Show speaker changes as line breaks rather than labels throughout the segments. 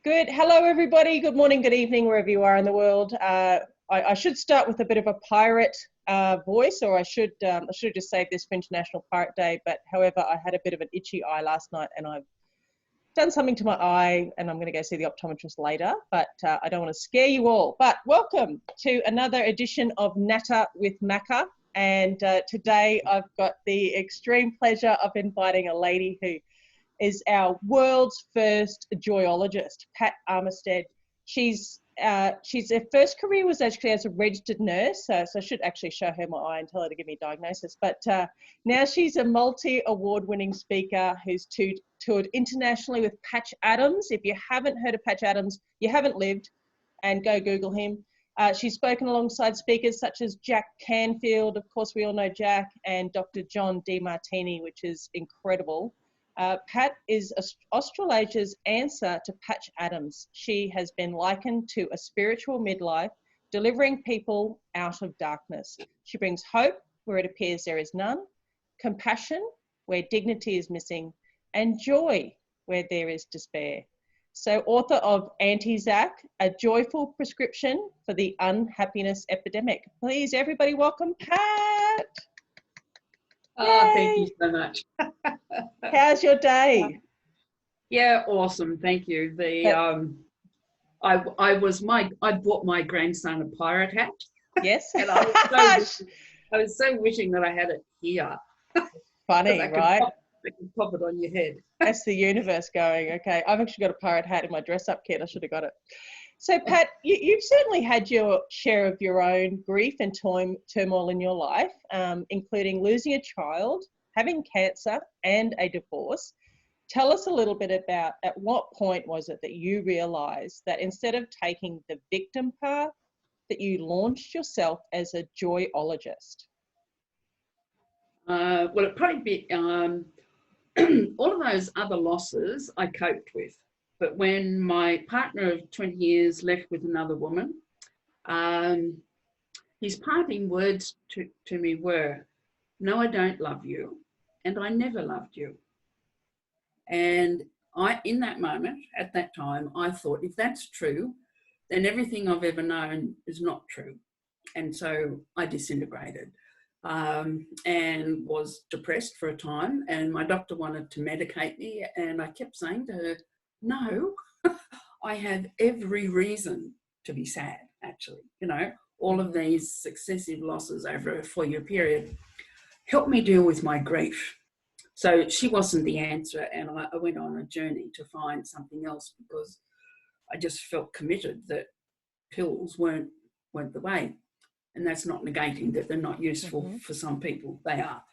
Good. Hello, everybody. Good morning, good evening, wherever you are in the world. I should start with a bit of a pirate voice, or I should just save this for International Pirate Day. But however, I had a bit of an itchy eye last night, and I've done something to my eye, and I'm going to go see the optometrist later. But I don't want to scare you all. But welcome to another edition of Natta with Macca. And today I've got the extreme pleasure of inviting a lady who is our world's first joyologist, Pat Armitstead. She's her first career was actually as a registered nurse, so I should actually show her my eye and tell her to give me a diagnosis. But now she's a multi-award-winning speaker who's toured internationally with Patch Adams. If you haven't heard of Patch Adams, you haven't lived, and go Google him. She's spoken alongside speakers such as Jack Canfield, of course we all know Jack, and Dr. John Demartini, which is incredible. Pat is Australasia's answer to Patch Adams. She has been likened to a spiritual midwife, delivering people out of darkness. She brings hope where it appears there is none, compassion where dignity is missing, and joy where there is despair. So, author of Antizac, a joyful prescription for the unhappiness epidemic. Please, everybody, welcome Pat.
Oh, thank you so much.
How's your day?
Yeah, awesome. Thank you. I bought my grandson a pirate hat.
Yes.
And I was so wishing that I had it here.
Funny, right?
I can pop it on your head.
That's the universe going, okay. I've actually got a pirate hat in my dress-up kit. I should have got it. So, Pat, you've certainly had your share of your own grief and turmoil in your life, including losing a child, having cancer, and a divorce. Tell us a little bit about at what point was it that you realised that instead of taking the victim path, that you launched yourself as a joyologist?
Well, it'd probably be all of those other losses I coped with. But when my partner of 20 years left with another woman, his parting words to me were, "No, I don't love you, and I never loved you." And in that moment, at that time, I thought, if that's true, then everything I've ever known is not true. And so I disintegrated and was depressed for a time. And my doctor wanted to medicate me. And I kept saying to her, no, I have every reason to be sad, actually. You know, all of these successive losses over a 4-year period helped me deal with my grief. So she wasn't the answer, and I went on a journey to find something else because I just felt committed that pills weren't the way. And that's not negating that they're not useful for some people. They are.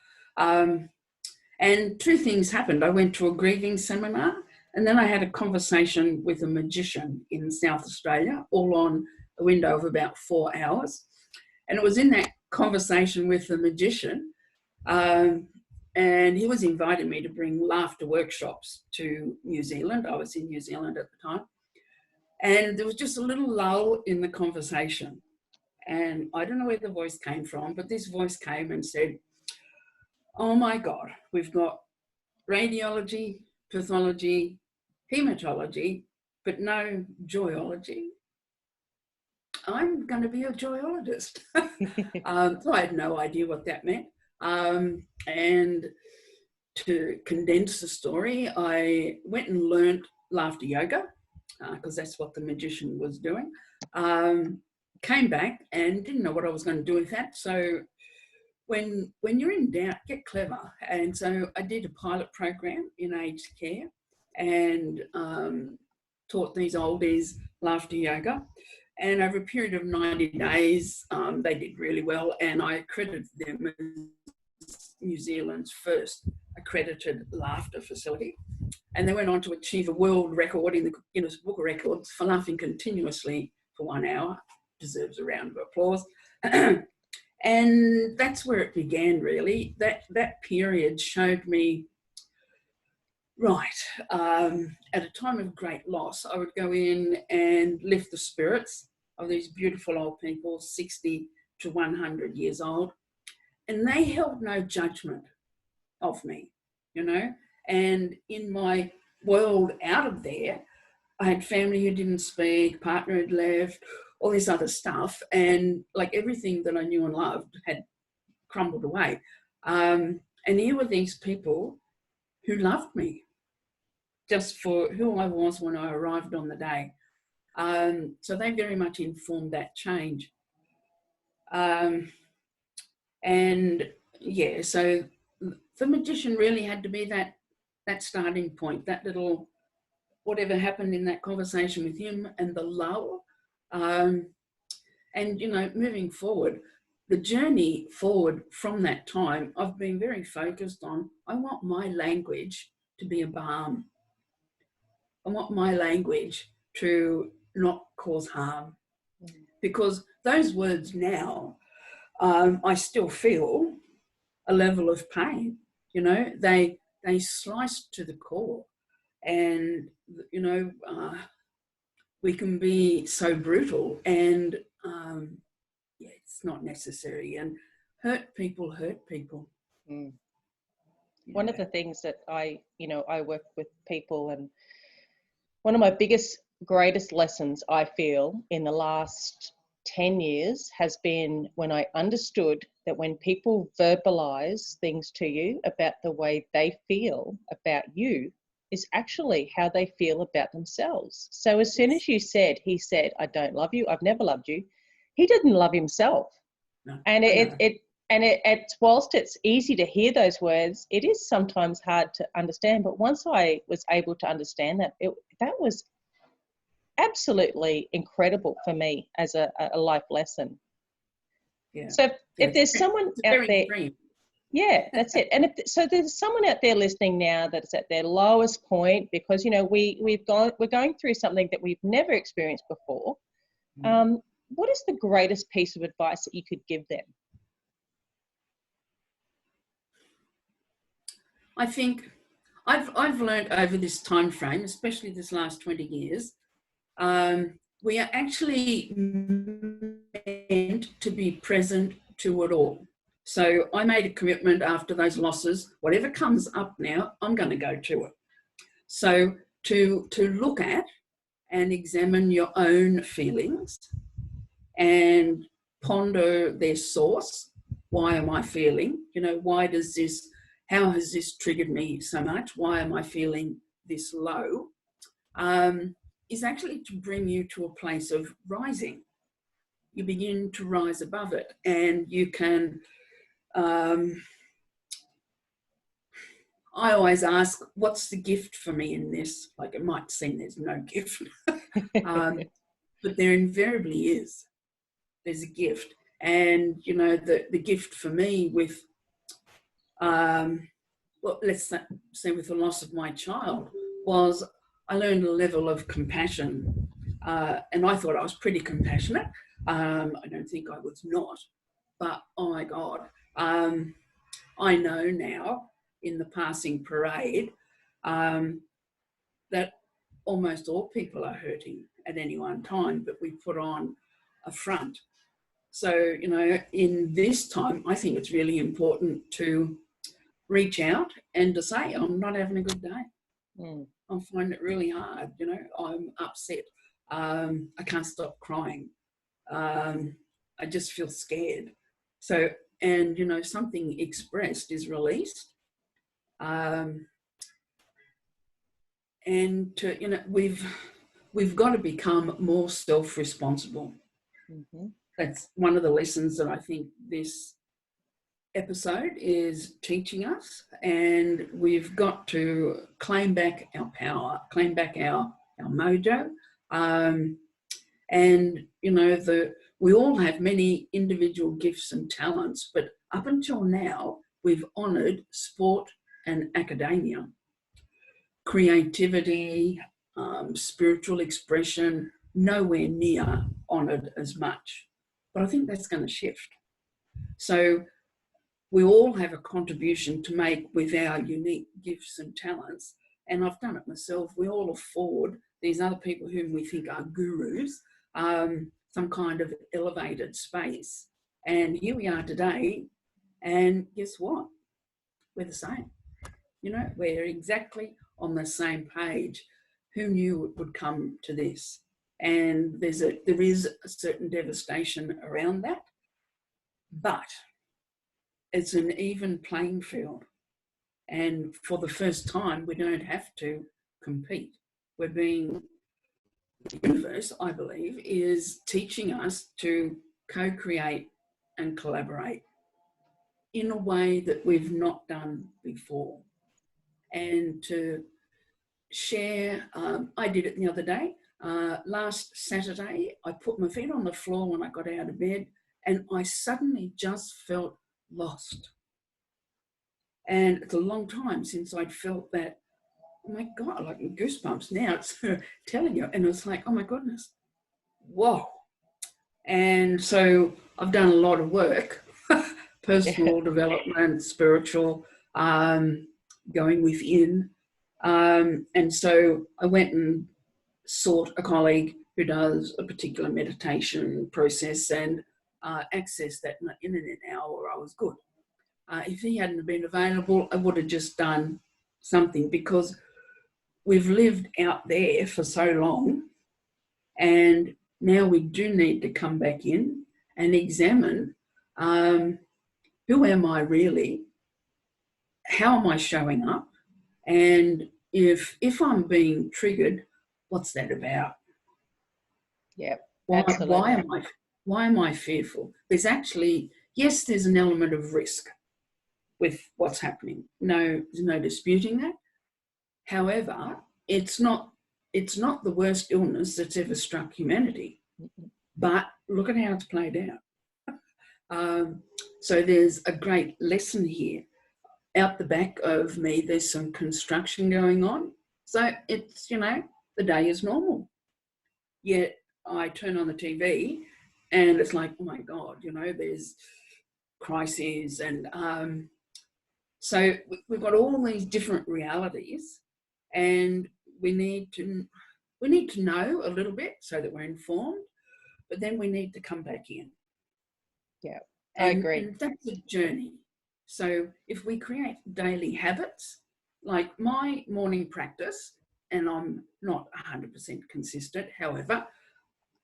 And two things happened. I went to a grieving seminar, and then I had a conversation with a magician in South Australia, all on a window of about 4 hours. And it was in that conversation with the magician, and he was inviting me to bring laughter workshops to New Zealand. I was in New Zealand at the time. And there was just a little lull in the conversation. And I don't know where the voice came from, but this voice came and said, "Oh my God, we've got radiology, pathology, hematology, but no joyology. I'm going to be a joyologist." So I had no idea what that meant. And to condense the story, I went and learned laughter yoga because that's what the magician was doing. Came back and didn't know what I was going to do with that. So when you're in doubt, get clever. And so I did a pilot program in aged care and taught these oldies laughter yoga. And over a period of 90 days, they did really well. And I accredited them as New Zealand's first accredited laughter facility. And they went on to achieve a world record in the Guinness Book of Records for laughing continuously for 1 hour. Deserves a round of applause. And that's where it began, really. That period showed me, right, at a time of great loss, I would go in and lift the spirits of these beautiful old people, 60 to 100 years old, and they held no judgment of me, you know. And in my world out of there, I had family who didn't speak, partner had left, all this other stuff. And like everything that I knew and loved had crumbled away. And here were these people who loved me just for who I was when I arrived on the day. So they very much informed that change. And yeah, so the magician really had to be that starting point, that little, whatever happened in that conversation with him and the lull. And, you know, moving forward, the journey forward from that time, I've been very focused on, I want my language to be a balm. I want my language to not cause harm. Because those words now, I still feel a level of pain. You know, they slice to the core. And, you know, we can be so brutal and yeah, it's not necessary. And hurt people.
Mm. Yeah. One of the things that I work with people, and one of my greatest lessons I feel in the last 10 years has been when I understood that when people verbalize things to you about the way they feel about you is actually how they feel about themselves. So as soon as he said, I don't love you, I've never loved you, he didn't love himself. No, and it's whilst it's easy to hear those words, it is sometimes hard to understand. But once I was able to understand that, that was absolutely incredible for me as a life lesson. Yeah. So if there's someone out there, yeah, that's it. And so there's someone out there listening now that's at their lowest point because, you know, we're going through something that we've never experienced before. What is the greatest piece of advice that you could give them?
I think I've learned over this time frame, especially this last 20 years, we are actually meant to be present to it all. So I made a commitment after those losses, whatever comes up now, I'm going to go to it. So to look at and examine your own feelings and ponder their source. Why am I feeling? You know, how has this triggered me so much? Why am I feeling this low? Is actually to bring you to a place of rising. You begin to rise above it, and you can, I always ask, what's the gift for me in this? Like, it might seem there's no gift, but there invariably is. There's a gift. And, you know, the gift for me with, well, let's say with the loss of my child, was I learned a level of compassion. And I thought I was pretty compassionate. I don't think I was not. But, oh my God, I know now in the passing parade that almost all people are hurting at any one time, but we put on a front. So, you know, in this time, I think it's really important to reach out and to say, I'm not having a good day. I'm finding it really hard, you know, I'm upset. I can't stop crying. I just feel scared. So, and, you know, something expressed is released. And to, you know, we've got to become more self-responsible. Mm-hmm. That's one of the lessons that I think this episode is teaching us, and we've got to claim back our power, claim back our mojo. And, you know, we all have many individual gifts and talents, but up until now, we've honoured sport and academia. Creativity, spiritual expression, nowhere near honoured as much. But I think that's going to shift. So we all have a contribution to make with our unique gifts and talents. And I've done it myself. We all afford these other people whom we think are gurus, some kind of elevated space. And here we are today. And guess what? We're the same. You know, we're exactly on the same page. who knew it would come to this? And there is a certain devastation around that, but it's an even playing field. And for the first time, we don't have to compete. The universe, I believe, is teaching us to co-create and collaborate in a way that we've not done before. And to share, I did it the other day. Last Saturday, I put my feet on the floor when I got out of bed, and I suddenly just felt lost. And it's a long time since I'd felt that, oh my God, like goosebumps now, it's telling you. And it's like, oh my goodness, whoa. And so I've done a lot of work, personal development, spiritual, going within. And so I went and sought a colleague who does a particular meditation process and accessed that in an hour. I was good. If he hadn't been available, I would have just done something, because we've lived out there for so long, and now we do need to come back in and examine, who am I really? How am I showing up? And if I'm being triggered, what's that about?
Yeah.
Why am I fearful? There's actually, yes, there's an element of risk with what's happening. No, there's no disputing that. However, it's not the worst illness that's ever struck humanity. But look at how it's played out. So there's a great lesson here. Out the back of me, there's some construction going on. So it's, the day is normal. Yet I turn on the TV and it's like, oh my God, there's crises. And so we've got all these different realities, and we need to know a little bit so that we're informed, but then we need to come back in.
Yeah, I agree.
And that's a journey. So if we create daily habits, like my morning practice, and I'm not 100% consistent, however,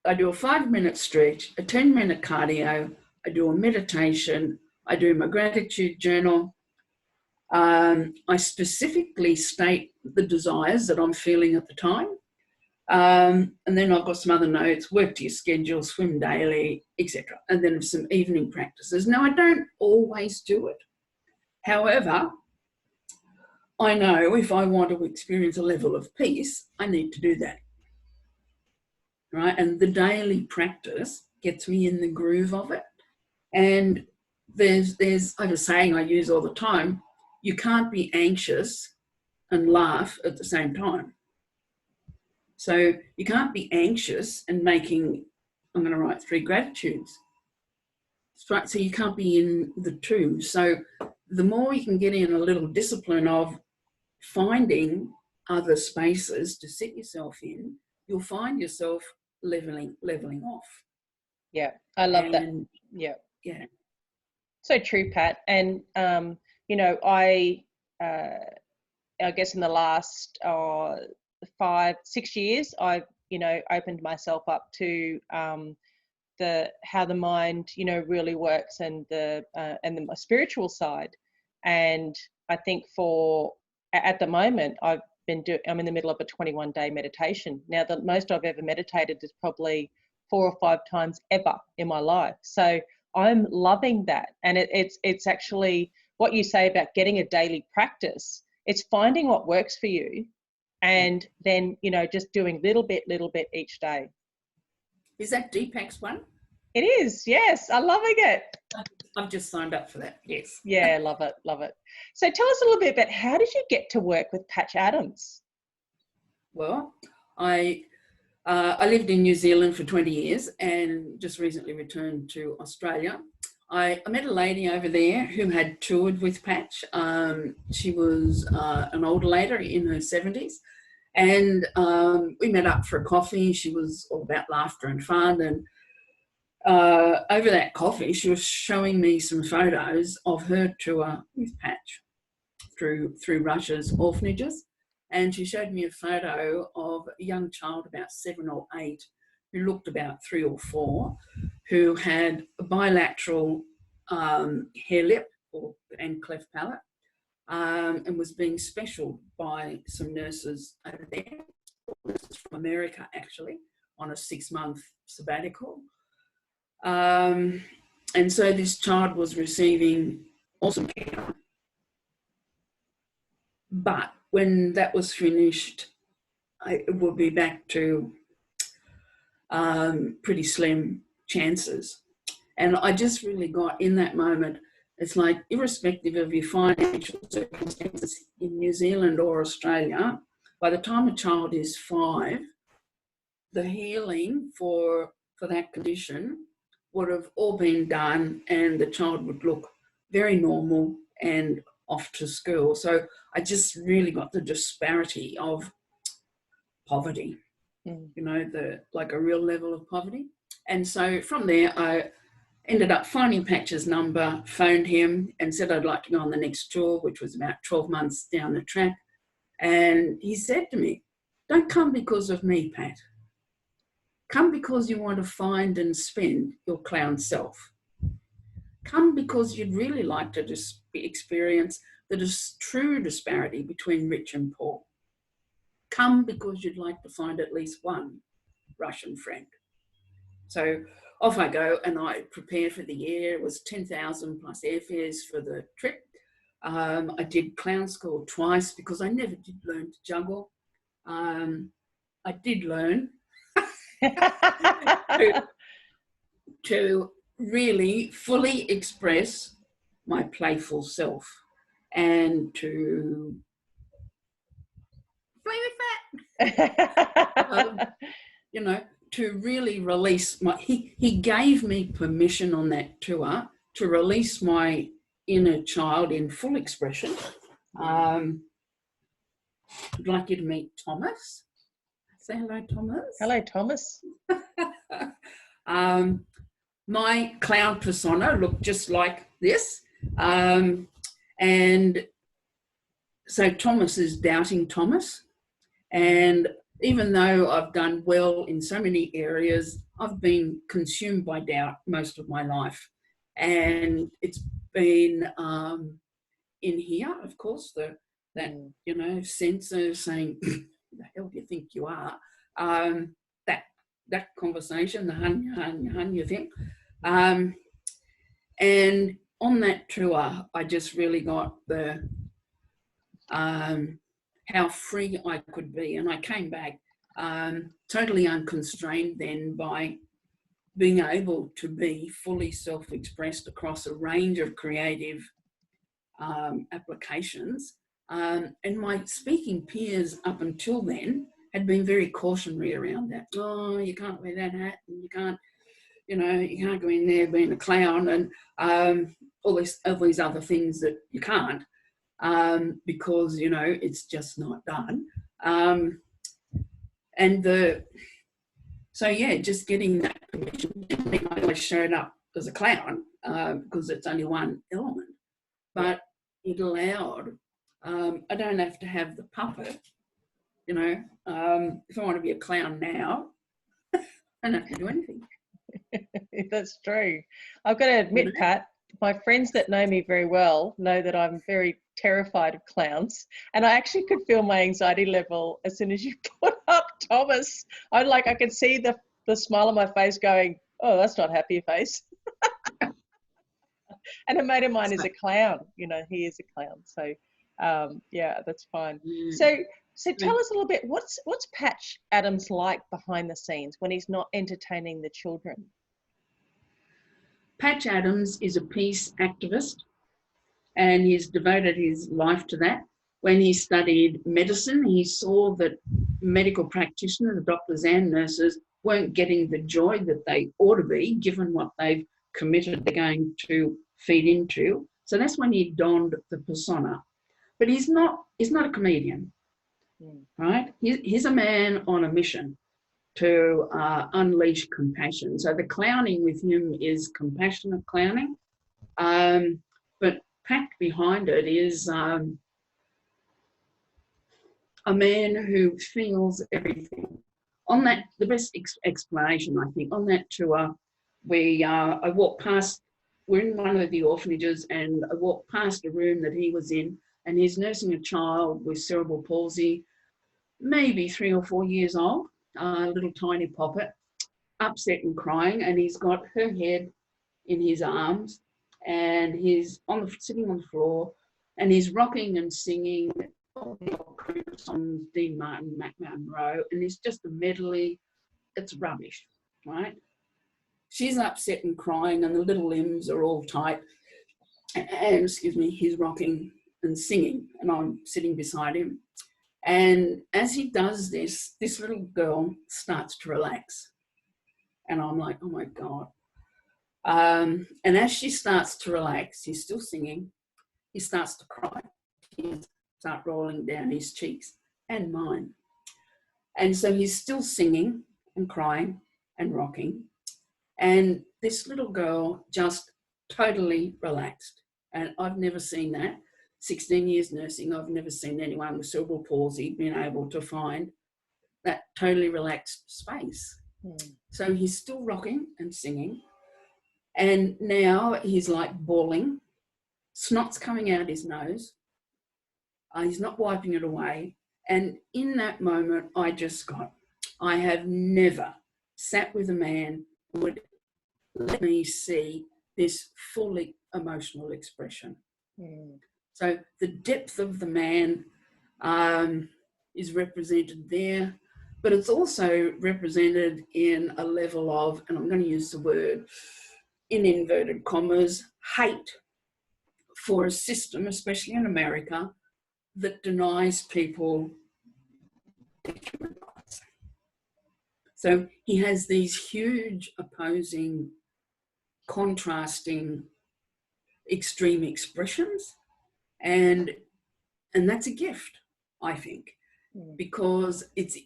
I do a 5-minute stretch, a 10-minute cardio, I do a meditation, I do my gratitude journal. I specifically state the desires that I'm feeling at the time. And then I've got some other notes: work to your schedule, swim daily, etc. And then some evening practices. Now, I don't always do it. However, I know if I want to experience a level of peace, I need to do that. Right? And the daily practice gets me in the groove of it. And there's I have a saying I use all the time: you can't be anxious and laugh at the same time. So you can't be anxious and I'm going to write 3 gratitudes. So you can't be in the two. So the more you can get in a little discipline of finding other spaces to sit yourself in, you'll find yourself leveling off.
Yeah, I love that. Yeah.
Yeah.
So true, Pat. And, I guess in the last 5-6 years, I've, opened myself up to how the mind, really works, and my spiritual side. And I think at the moment, I'm in the middle of a 21-day meditation. Now, the most I've ever meditated is probably 4 or 5 times ever in my life. So I'm loving that. And it's actually what you say about getting a daily practice. It's finding what works for you, and then, just doing little bit each day.
Is that Deepak's one?
It is, yes. I'm loving it.
I've just signed up for that, yes.
Yeah, love it. So tell us a little bit about, how did you get to work with Pat Adams?
Well, I lived in New Zealand for 20 years and just recently returned to Australia. I met a lady over there who had toured with Pat. She was an older lady in her 70s, and we met up for a coffee. She was all about laughter and fun, and over that coffee, she was showing me some photos of her tour with Pat through Russia's orphanages. and she showed me a photo of a young child about 7 or 8 who looked about 3 or 4, who had a bilateral hair lip and cleft palate, and was being specialed by some nurses over there, nurses from America actually, on a 6-month sabbatical. And so this child was receiving awesome care. But when that was finished, it would be back to pretty slim chances. And I just really got in that moment, it's like, irrespective of your financial circumstances in New Zealand or Australia, by the time a child is 5, the healing for that condition would have all been done and the child would look very normal and off to school. So I just really got the disparity of poverty, you know, like a real level of poverty. And so from there, I ended up finding Patch's number, phoned him and said I'd like to go on the next tour, which was about 12 months down the track. And he said to me, "Don't come because of me, Pat. Come because you want to find and spend your clown self. Come because you'd really like to experience the true disparity between rich and poor. Come because you'd like to find at least one Russian friend." So off I go, and I prepared for the year. It was 10,000 plus airfares for the trip. I did clown school twice because I never did learn to juggle. I did learn to really fully express my playful self and to play with that. You know, to really release my, he gave me permission on that tour to release my inner child in full expression. I'd like you to meet Thomas. Say hello, Thomas.
Hello, Thomas.
My clown persona looked just like this. And so Thomas is Doubting Thomas. And even though I've done well in so many areas, I've been consumed by doubt most of my life. And it's been in here, of course, that you know, sensor saying, "Who the hell do you think you are?" That conversation, the hun thing. And on that tour, I just really got the how free I could be. And I came back totally unconstrained then by being able to be fully self-expressed across a range of creative applications. And my speaking peers up until then had been very cautionary around that. Oh, you can't wear that hat, and you can't, you know, you can't go in there being a clown, and all these other things that you can't. Because, you know, it's just not done. So yeah, just getting that permission. I always showed up as a clown because it's only one element, but it allowed, I don't have to have the puppet, you know. If I want to be a clown now, I don't have to do anything.
That's true. I've got to admit, Pat, my friends that know me very well know that I'm very terrified of clowns, and I actually could feel my anxiety level as soon as you put up Thomas. I could see the smile on my face going, "Oh, that's not happy face." And a mate of mine is a clown. You know, he is a clown. So, yeah, that's fine. So tell us a little bit. What's Patch Adams like behind the scenes when he's not entertaining the children?
Patch Adams is a peace activist, and he's devoted his life to that. When he studied medicine, he saw that medical practitioners, doctors and nurses, weren't getting the joy that they ought to be, given what they've committed they're going to feed into. So that's when he donned the persona. But he's not a comedian, right? He's a man on a mission to unleash compassion. So the clowning with him is compassionate clowning, but packed behind it is a man who feels everything. On that, the best explanation, I think, on that tour, I walked past, we're in one of the orphanages, and I walked past a room that he was in, and he's nursing a child with cerebral palsy, maybe 3 or 4 years old, a little tiny poppet, upset and crying, and he's got her head in his arms, and he's sitting on the floor, and he's rocking and singing all the old songs, Dean Martin, Macca, and it's just a medley. It's rubbish, right? She's upset and crying, and the little limbs are all tight. And excuse me, he's rocking and singing, and I'm sitting beside him. And as he does this, this little girl starts to relax. And I'm like, oh my God. And as she starts to relax, he's still singing, he starts to cry. Tears start rolling down his cheeks and mine. And so he's still singing and crying and rocking. And this little girl just totally relaxed. And I've never seen that. 16 years nursing, I've never seen anyone with cerebral palsy being able to find that totally relaxed space. So he's still rocking and singing. And now he's like bawling. Snot's coming out his nose. He's not wiping it away. And in that moment, I have never sat with a man who would let me see this fully emotional expression. So the depth of the man is represented there, but it's also represented in a level of, and I'm going to use the word in inverted commas, hate for a system, especially in America, that denies people their human rights. So he has these huge opposing, contrasting, extreme expressions, and that's a gift, I think, because it's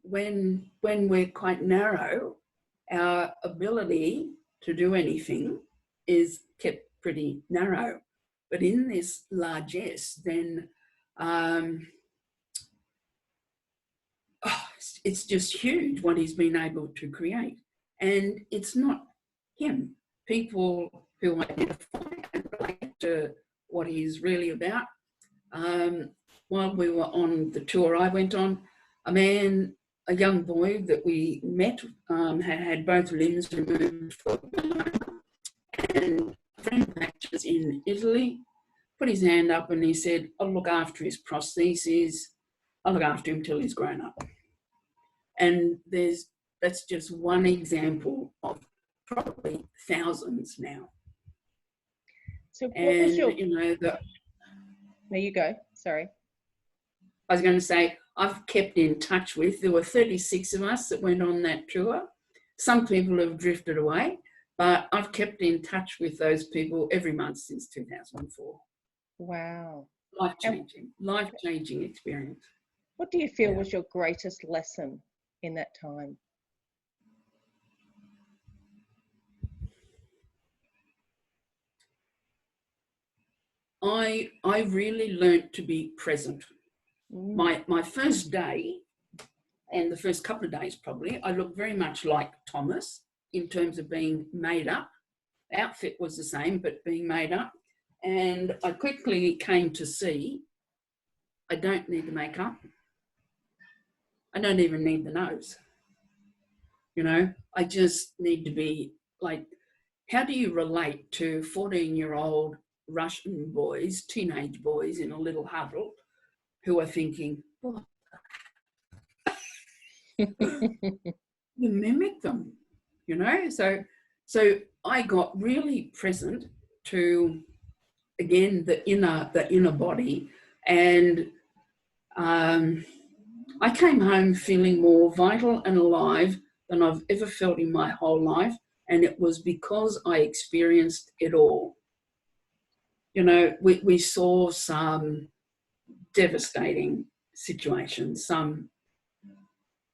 when we're quite narrow, our ability to do anything is kept pretty narrow. But in this largesse, then it's just huge what he's been able to create. And it's not him. People who identify and relate to what he's really about. While we were on the tour I went on, a young boy that we met had both limbs removed for melanoma, and a friend practices in Italy put his hand up and he said, I'll look after his prostheses, I'll look after him till he's grown up. And that's just one example of probably thousands now.
So what was your...
There
you go, sorry.
I was going to say, I've kept in touch with, there were 36 of us that went on that tour. Some people have drifted away, but I've kept in touch with those people every month since 2004.
Wow.
Life-changing experience.
What do you feel was your greatest lesson in that time?
I really learnt to be present. My first day, and the first couple of days probably, I looked very much like Thomas in terms of being made up. The outfit was the same, but being made up. And I quickly came to see I don't need the makeup. I don't even need the nose. I just need to be like, how do you relate to 14-year-old Russian boys, teenage boys in a little huddle who are thinking, oh, you mimic them, So I got really present to, again, the inner body, and I came home feeling more vital and alive than I've ever felt in my whole life, and it was because I experienced it all. We saw some devastating situations,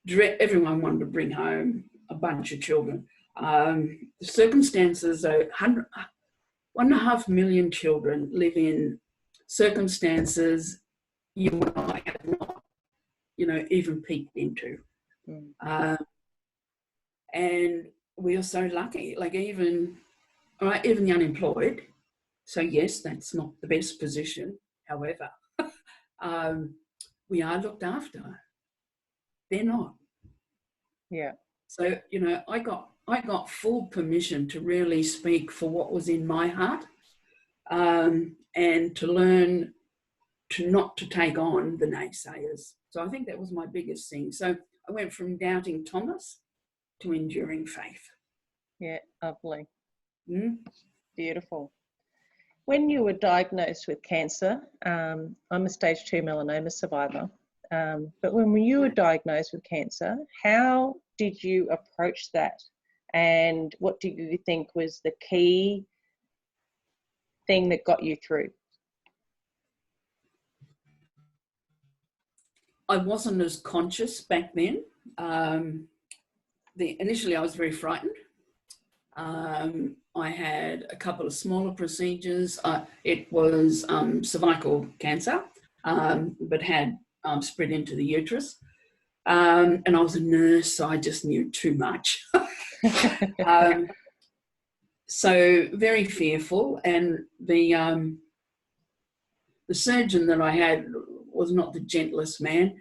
everyone wanted to bring home a bunch of children. The circumstances, 1.5 million children live in circumstances you and I have not even peeked into. And we are so lucky, like even the unemployed. So yes, that's not the best position. However, we are looked after. They're not.
Yeah.
So, I got full permission to really speak for what was in my heart, and to learn not to take on the naysayers. So I think that was my biggest thing. So I went from doubting Thomas to enduring faith.
Yeah, lovely.
Mm?
Beautiful. When you were diagnosed with cancer, I'm a stage 2 melanoma survivor, but when you were diagnosed with cancer, how did you approach that? And what do you think was the key thing that got you through?
I wasn't as conscious back then. Initially, I was very frightened. I had a couple of smaller procedures. It was cervical cancer, but had spread into the uterus. And I was a nurse, so I just knew too much. So very fearful. And the surgeon that I had was not the gentlest man.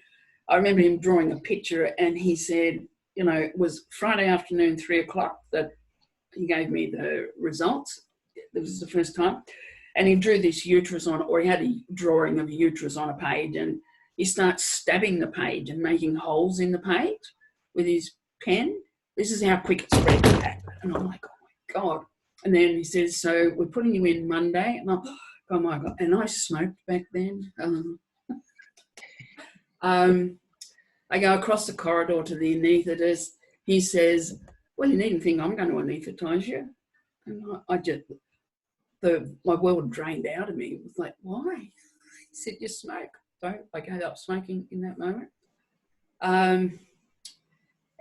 I remember him drawing a picture, and he said, it was Friday afternoon, 3:00, that he gave me the results. This was the first time. And he drew this uterus on, or he had a drawing of a uterus on a page, and he starts stabbing the page and making holes in the page with his pen. This is how quick it spread back. And I'm like, oh my God. And then he says, so we're putting you in Monday. And I'm, oh my God. And I smoked back then. I go across the corridor to the anaesthetist. He says, well, you needn't think I'm going to anaesthetise you. And my world drained out of me. It was like, why? He said, you smoke. So I gave up smoking in that moment. And,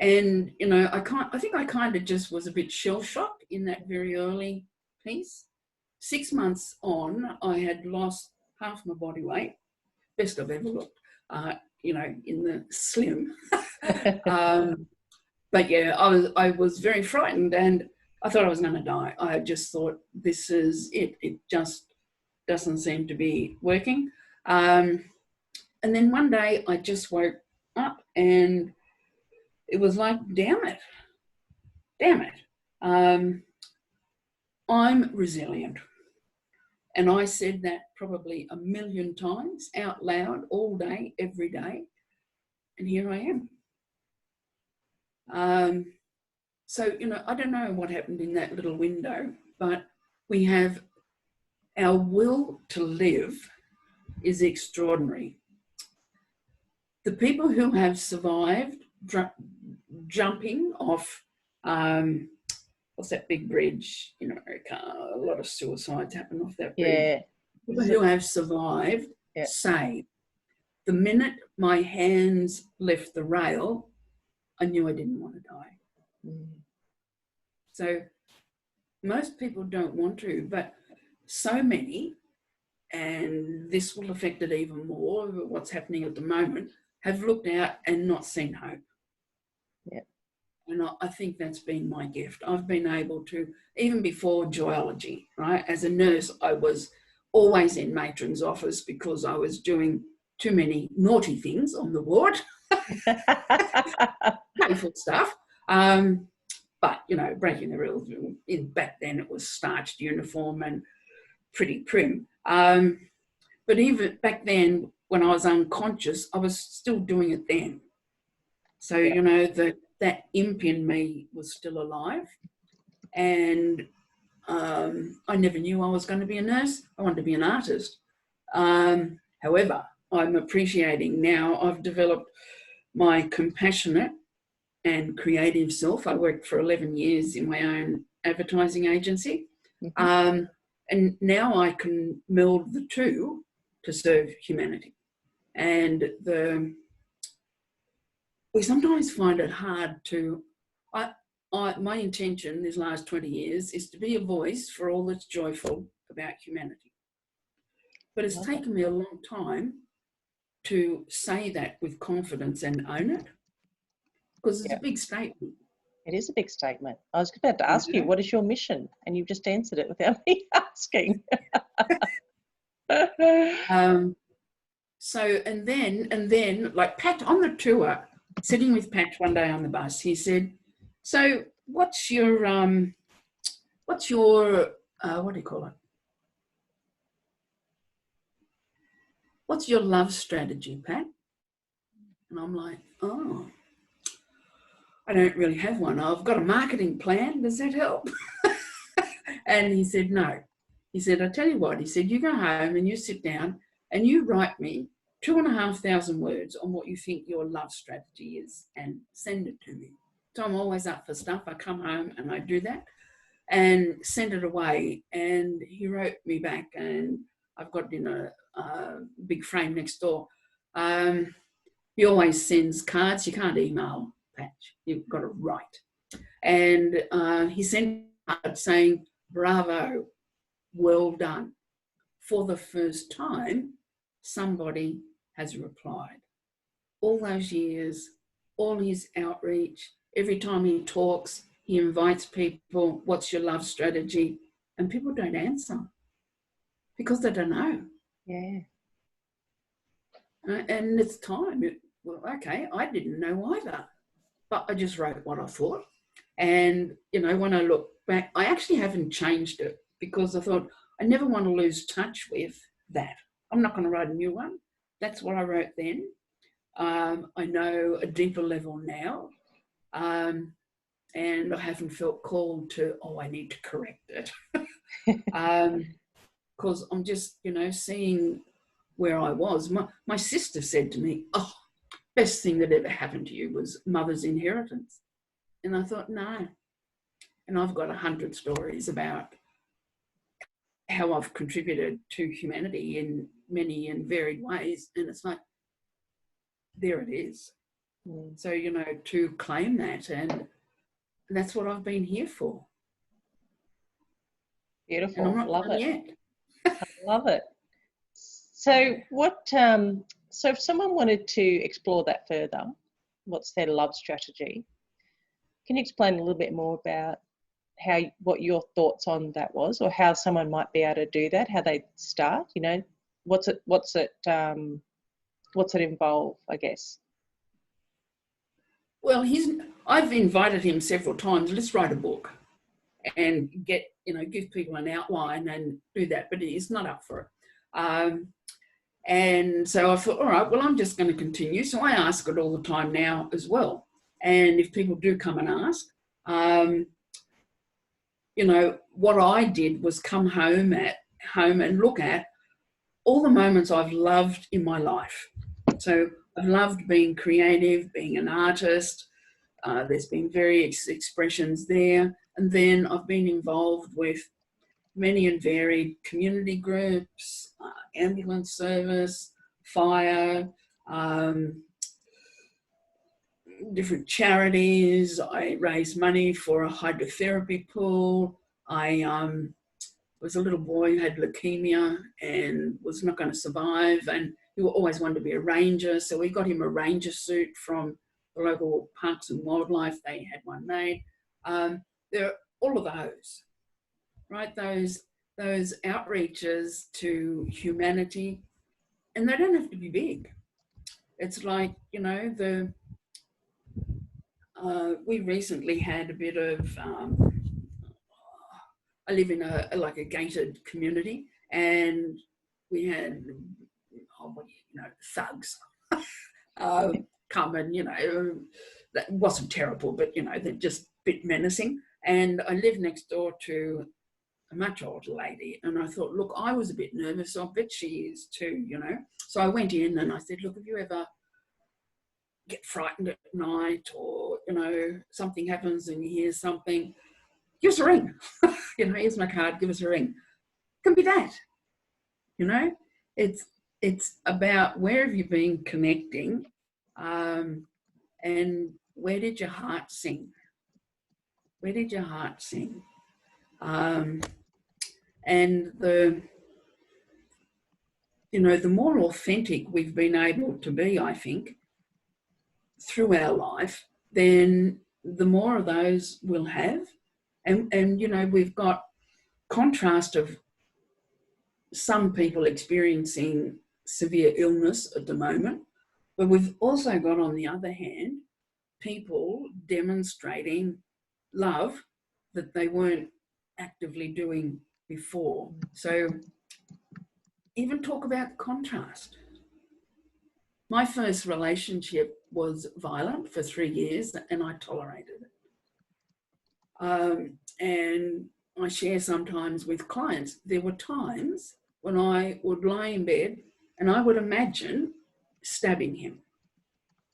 I think I kind of just was a bit shell-shocked in that very early piece. 6 months on, I had lost half my body weight, best I've ever looked, in the slim. But yeah, I was very frightened, and I thought I was going to die. I just thought, this is it. It just doesn't seem to be working. And then one day I just woke up, and it was like, damn it. I'm resilient. And I said that probably 1,000,000 times out loud, all day, every day. And here I am. So, I don't know what happened in that little window, but we have our will to live is extraordinary. The people who have survived jumping off, what's that big bridge in America? A lot of suicides happen off that bridge.
Yeah.
People who have survived say, the minute my hands left the rail, I knew I didn't want to die. So most people don't want to, but so many, and this will affect it even more, what's happening at the moment, have looked out and not seen hope.
Yeah.
And I think that's been my gift. I've been able to, even before Joyology, right? As a nurse, I was always in matron's office because I was doing too many naughty things on the ward. Painful stuff. But, breaking the rules. Back then it was starched uniform and pretty prim. But even back then, when I was unconscious, I was still doing it then. So, that imp in me was still alive. And I never knew I was going to be a nurse. I wanted to be an artist. However, I'm appreciating now I've developed my compassionate and creative self. I worked for 11 years in my own advertising agency. And now I can meld the two to serve humanity. And we sometimes find it hard to, my intention these last 20 years is to be a voice for all that's joyful about humanity. But it's taken me a long time to say that with confidence and own it, because it's
Yeah,
a big statement.
it is a big statement. I was about to ask you,
Yeah.
what is your mission? And you've just answered it without me asking.
So, and then, like Pat on the tour, sitting with Pat one day on the bus, he said, "So, what's your what do you call it? What's your love strategy, Pat?" And I'm like, "Oh, I don't really have one. I've got a marketing plan. Does that help?" And he said, "No." He said, "I tell you what," he said, "you go home and you sit down and you write me 2,500 words on what you think your love strategy is and send it to me." So I'm always up for stuff. I come home and I do that and send it away. And he wrote me back, and I've got it in a big frame next door. He always sends cards. You can't email, Patch. You've got to write. And he sent a card saying, "Bravo, well done. For the first time, somebody has replied. All those years, all his outreach, every time he talks, he invites people, what's your love strategy?" And people don't answer because they don't know.
Yeah.
And it's time. Well, okay, I didn't know either, but I just wrote what I thought. And, when I look back, I actually haven't changed it because I thought I never want to lose touch with that. I'm not going to write a new one. That's what I wrote then. I know a deeper level now, and I haven't felt called to, I need to correct it. Because I'm just, seeing where I was. My sister said to me, "Oh, best thing that ever happened to you was mother's inheritance." And I thought, no. And I've got 100 stories about how I've contributed to humanity in many and varied ways. And it's like, there it is. So, to claim that, and that's what I've been here for.
Beautiful.
And I'm not
Love
done
it.
yet.
I love it. So so if someone wanted to explore that further, what's their love strategy? Can you explain a little bit more about what your thoughts on that was, or how someone might be able to do that, how they start, what's it involve, I guess?
Well, I've invited him several times, let's write a book and give people an outline and do that, but he's not up for it. And so I thought, all right, well, I'm just going to continue. So I ask it all the time now as well. And if people do come and ask, what I did was come home and look at all the moments I've loved in my life. So I've loved being creative, being an artist. There's been various expressions there. And then I've been involved with many and varied community groups, ambulance service, fire, different charities. I raised money for a hydrotherapy pool. I was a little boy who had leukemia and was not going to survive, and he always wanted to be a ranger, so we got him a ranger suit from the local Parks and Wildlife. They had one made. There are all of those, right? Those outreaches to humanity, and they don't have to be big. It's like, we recently had a bit of, I live in a gated community, and we had, thugs come and, that wasn't terrible, but, they're just a bit menacing. And I live next door to a much older lady, and I thought, look, I was a bit nervous, so I bet she is too, So I went in and I said, look, have you ever get frightened at night, or, something happens and you hear something, give us a ring. Here's my card, give us a ring. It can be that, it's about where have you been connecting, and where did your heart sing? Where did your heart sing? And you know, the more authentic we've been able to be, I think, through our life, then the more of those we'll have. And you know, we've got contrast of some people experiencing severe illness at the moment, but we've also got, on the other hand, people demonstrating love that they weren't actively doing before. So even talk about contrast. My first relationship was violent for 3 years and I tolerated it. And I share sometimes with clients, there were times when I would lie in bed and I would imagine stabbing him.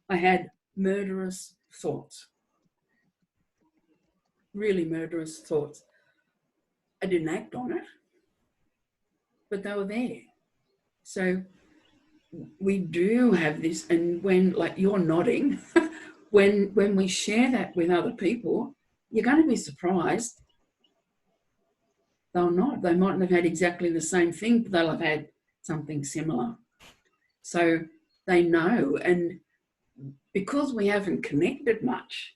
I had murderous thoughts, really murderous thoughts. I didn't act on it, but they were there. So we do have this, and when, like you're nodding, when we share that with other people, you're going to be surprised. They'll not. They mightn't have had exactly the same thing, but they'll have had something similar. So they know, and because we haven't connected much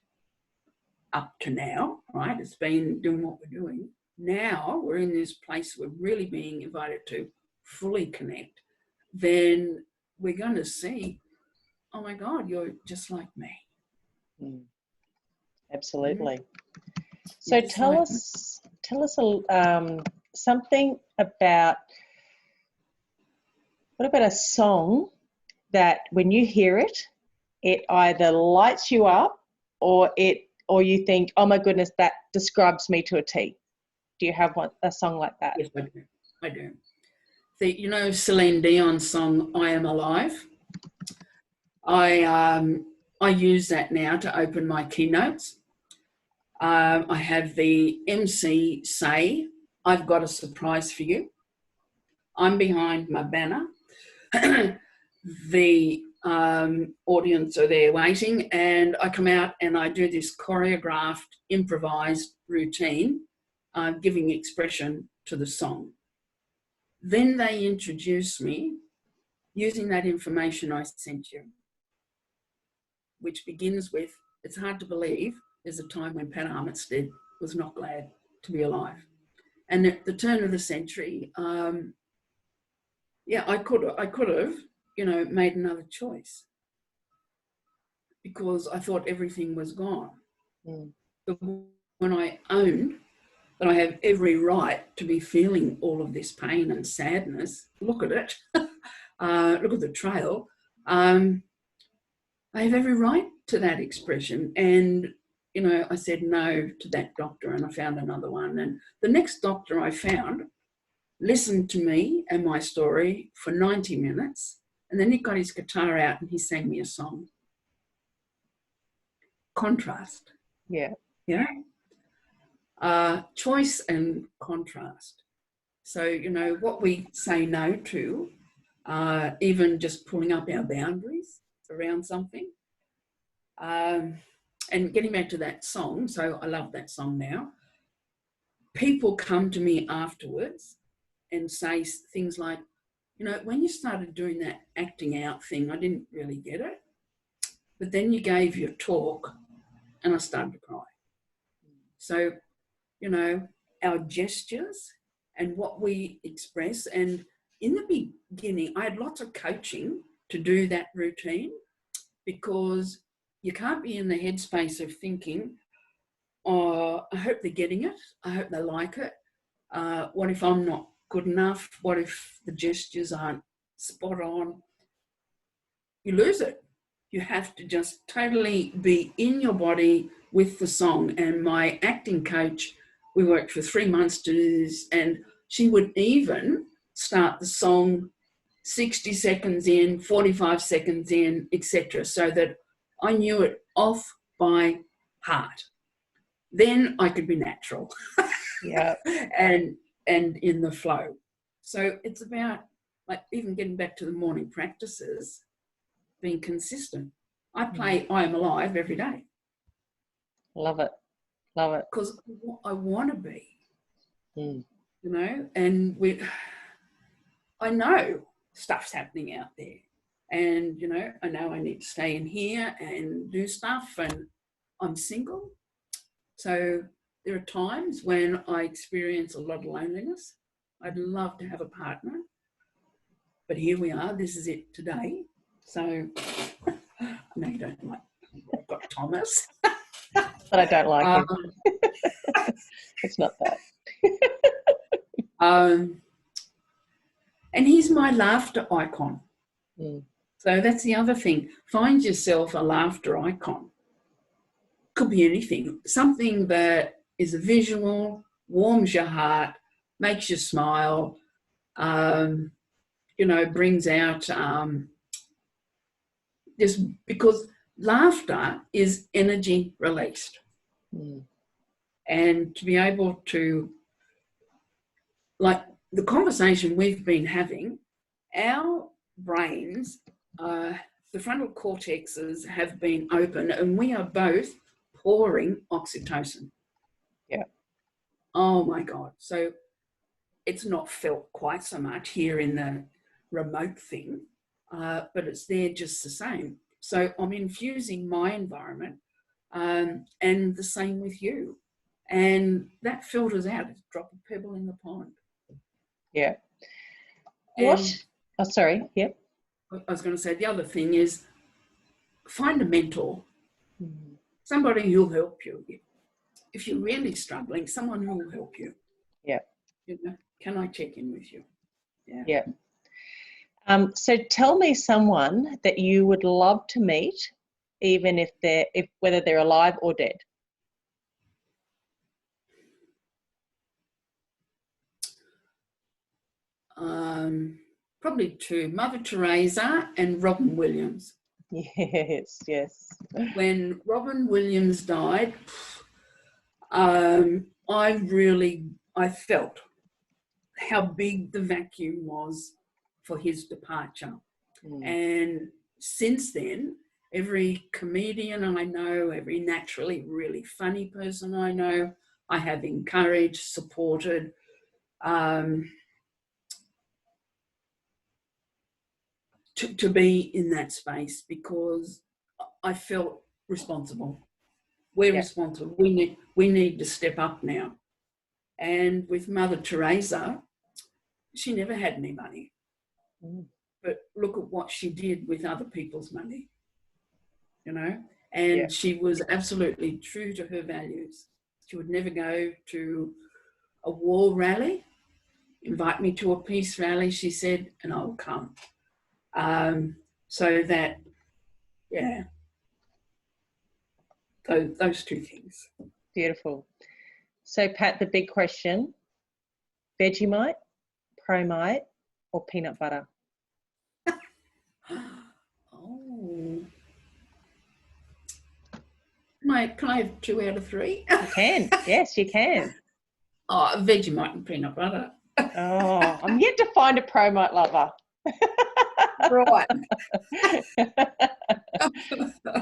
up to now, right? It's been doing what we're doing. Now we're in this place we're really being invited to fully connect. Then we're going to see, oh my God, you're just like me.
Mm. Absolutely.
Mm.
So tell us something about, what about a song that when you hear it, it either lights you up or you think, oh my goodness, that describes me to a T. Do you have a song like that?
Yes, I do. You know Celine Dion's song, I Am Alive? I use that now to open my keynotes. I have the MC say, I've got a surprise for you. I'm behind my banner. The audience are there waiting, and I come out and I do this choreographed, improvised routine, giving expression to the song. Then they introduce me using that information I sent you, which begins with, it's hard to believe there's a time when Pat Armitstead was not glad to be alive. And at the turn of the century, I could have, you know, made another choice because I thought everything was gone. Mm. But when I owned that I have every right to be feeling all of this pain and sadness, look at it, look at the trail, I have every right to that expression. And, you know, I said no to that doctor and I found another one. And the next doctor I found listened to me and my story for 90 minutes. And then he got his guitar out and he sang me a song. Contrast.
Yeah.
Yeah. Choice and contrast. So, you know, what we say no to, even just pulling up our boundaries around something. And getting back to that song, so I love that song now. People come to me afterwards and say things like, you know, when you started doing that acting out thing, I didn't really get it. But then you gave your talk and I started to cry. So, you know, our gestures and what we express. And in the beginning, I had lots of coaching to do that routine because you can't be in the headspace of thinking, oh, I hope they're getting it. I hope they like it. What if I'm not good enough? What if the gestures aren't spot on? You lose it. You have to just totally be in your body with the song. And my acting coach, we worked for 3 months to do this, and she would even start the song 60 seconds in, 45 seconds in, etc., so that I knew it off by heart. Then I could be natural.
Yeah.
and in the flow. So it's about, like, even getting back to the morning practices, being consistent. I play I Am Alive every day.
Love it. Love it.
Because I want to be,
you
know, and I know stuff's happening out there. And, you know I need to stay in here and do stuff, and I'm single. So there are times when I experience a lot of loneliness. I'd love to have a partner, but here we are. This is it today. So I know you don't like, I've got Thomas.
But I don't like him. It's not that.
And he's my laughter icon.
Mm.
So that's the other thing. Find yourself a laughter icon. Could be anything. Something that is a visual, warms your heart, makes you smile, brings out just because laughter is energy released.
Mm.
And to be able to, like the conversation we've been having, our brains, the frontal cortexes have been open, and we are both pouring oxytocin.
Yeah.
Oh my God. So it's not felt quite so much here in the remote thing, but it's there just the same. So I'm infusing my environment, and the same with you. And that filters out. It's a drop of pebble in the pond.
Yeah.
And
Oh, sorry. Yep.
I was going to say the other thing is find a mentor,
Mm.
somebody who'll help you. If you're really struggling, someone who will help you.
Yeah.
Can I check in with you? Yeah.
Yeah. So tell me someone that you would love to meet, even whether they're alive or dead.
Probably two, Mother Teresa and Robin Williams.
Yes, yes.
When Robin Williams died, I felt how big the vacuum was for his departure.
Mm.
And since then, every comedian I know, every naturally really funny person I know, I have encouraged, supported, to be in that space, because I felt responsible. We're responsible. We need to step up now. And with Mother Teresa, she never had any money.
Mm.
But look at what she did with other people's money, and she was absolutely true to her values. She would never go to a war rally. Invite me to a peace rally, she said, and I'll come. So that, those two things.
Beautiful. So, Pat, the big question, Vegemite, Promite, or peanut butter?
Oh. Can I have 2 out of 3?
You can. Yes, you can.
Oh, Vegemite and peanut butter.
Oh, I'm yet to find a Promite lover.
Right.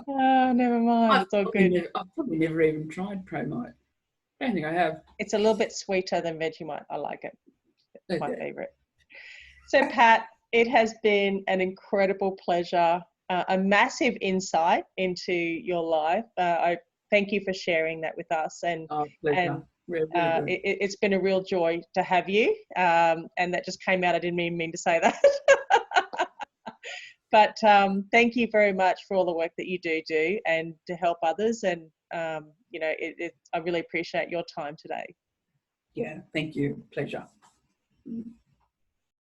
Oh, never mind. It's all good.
I've probably never even tried Promite. I don't think I have.
It's a little bit sweeter than Vegemite. I like it. It's my
Okay.
favourite. So, Pat, it has been an incredible pleasure, a massive insight into your life. I thank you for sharing that with us. And,
pleasure. Really
it's been a real joy to have you. And that just came out. I didn't even mean to say that. But thank you very much for all the work that you do and to help others. And, I really appreciate your time today.
Yeah, thank you. Pleasure.